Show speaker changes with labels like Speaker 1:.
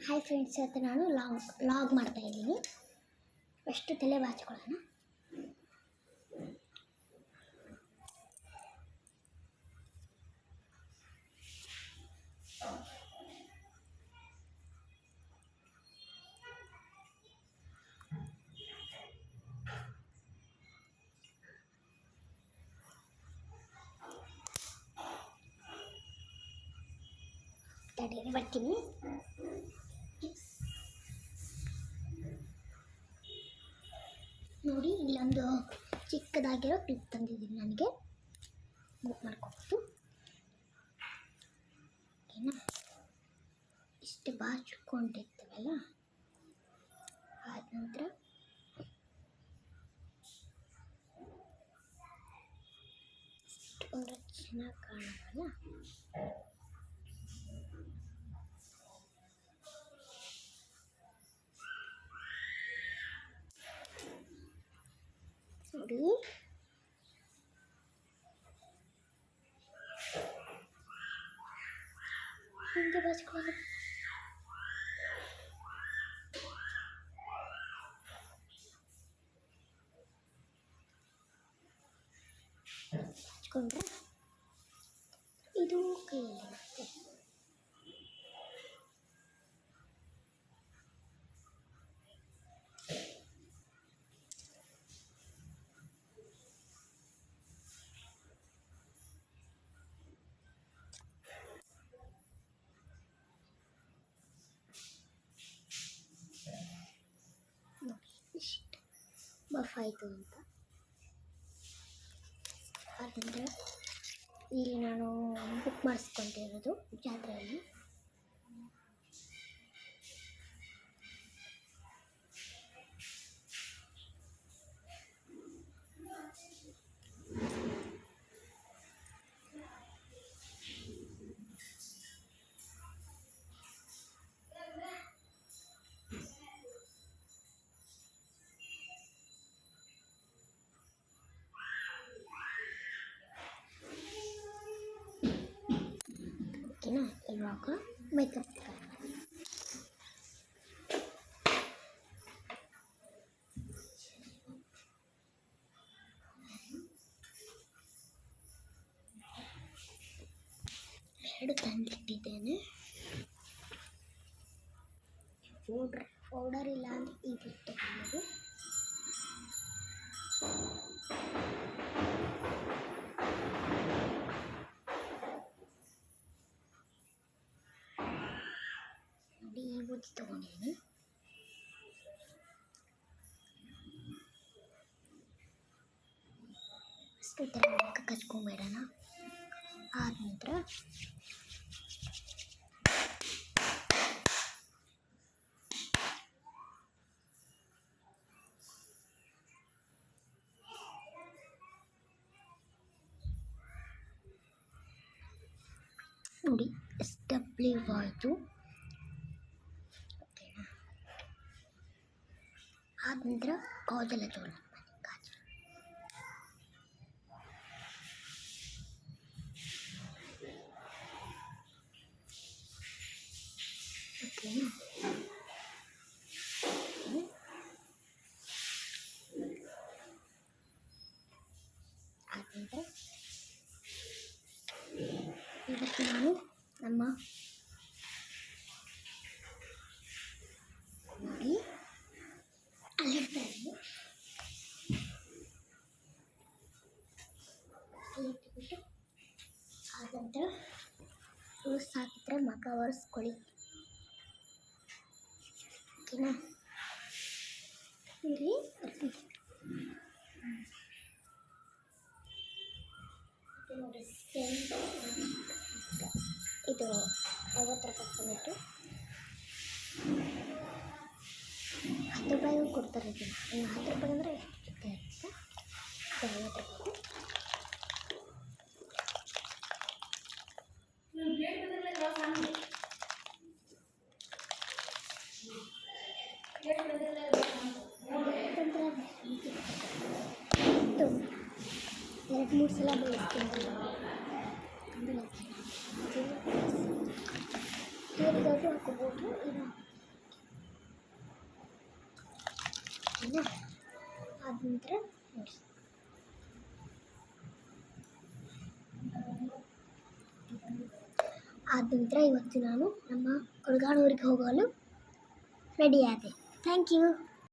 Speaker 1: Hi friends, ಇವತ್ತು ನಾನು log ಮಾಡ್ತಾಯಿದ್ದೀನಿ. ಫಸ್ಟು ತಲೆ ಬಾಚ್ಕೊಳ್ಳೋಣ. ತಡೆಗೆ ಬರ್ತೀನಿ. ನೋಡಿ, ಇಲ್ಲೊಂದು ಚಿಕ್ಕದಾಗಿರೋ ಕ್ಲಿಪ್ ತಂದಿದ್ದೀನಿ. ನನಗೆ ಬುಕ್ ಮಾಡ್ಕೊಬೋದು. ಓಕೆನಾ? ಇಷ್ಟು ಬಾಚಿಕೊಂಡಿರ್ತೀವಲ್ಲ, ಆದ ನಂತರ ಇಷ್ಟೊಂದು ಚೆನ್ನಾಗಿ ಕಾಣಲ್ಲ. ನೋಡಿ, ಹಿಂಗೆ ಬಾಚ್ಕೊಳ್ಳೋದು. ಬಾಚ್ಕೊಂಡ್ರೆ ಇದು ಕೈಯಲ್ಲಿ ಬರುತ್ತೆ. ಇಷ್ಟು ಬಫ್ ಆಯಿತು ಅಂತ. ಆದ್ದರಿಂದ ಇಲ್ಲಿ ನಾನು ಬುಕ್ ಮಾಡಿಸ್ಕೊಂಡಿರೋದು ಜಾತ್ರೆಯಲ್ಲಿ. ಓಕೆನಾ? ಇವಾಗ ಮೇಕಪ್ ಎರಡು ತಂದಿಟ್ಟಿದ್ದೇನೆ. ಪೌಡರ್ ಇಲ್ಲ ಅಂದರೆ ಇದು ತಗೊಳ್ಳೋದು. ನೋಡಿ, ಈ ಬೂದಿ ತಗೊಂಡಿದ್ದೀನಿ. ಅಷ್ಟು ಈ ಥರ ಮುಖಕ್ಕೆ ಹಚ್ಕೊಂಡ್ಬಿಡೋಣ. ಆದ ನಂತರ ನೋಡಿ, ಆಯಿತು. ಓಕೆನಾ? ಆದ ನಂತರ ಕಾಜಲ್ ಹಚ್ಚೋಣ. ಕಾಜಲ್ ಓಕೆನಾ? ಆದ ನಂತರ ಇವತ್ತು ನಾನು ನಮ್ಮ ನೋಡಿ ಅಲ್ಲಿಟ್ಬಿಟ್ಟು ಆದ ನಂತರ ಫ್ರೂಟ್ಸ್ ಹಾಕಿದ್ರೆ ಮಗ ಒರೆಸ್ಕೊಳ್ಳಿ. ಓಕೆನಾ? ಇಲ್ಲಿ ನೋಡಿ, ಇದು 50 ರೂಪಾಯಿ ಬಂದ್ಬಿಟ್ಟು 10 ರೂಪಾಯಿಗೂ ಕೊಡ್ತಾರೆ. ಇದನ್ನು 10 ರೂಪಾಯಿ ಅಂದರೆ ಎಷ್ಟು ಇರುತ್ತೆ? 50 ರೂಪಾಯಿ. ಎರಡು ಮೂರು ಸಲ ಬೆಳೆಸ್ತೀನಿ. ಆಮೇಲೆ ಹಾಕೋಬೋದು. ಓಕೆನಾ. ಆದ ನಂತರ ನೋಡಿ, ಆದ ನಂತರ ಇವತ್ತು ನಾನು ನಮ್ಮ ಕೊಡಗಾನೂರಿಗೆ ಹೋಗಲು ರೆಡಿಯಾದೆ. Thank you.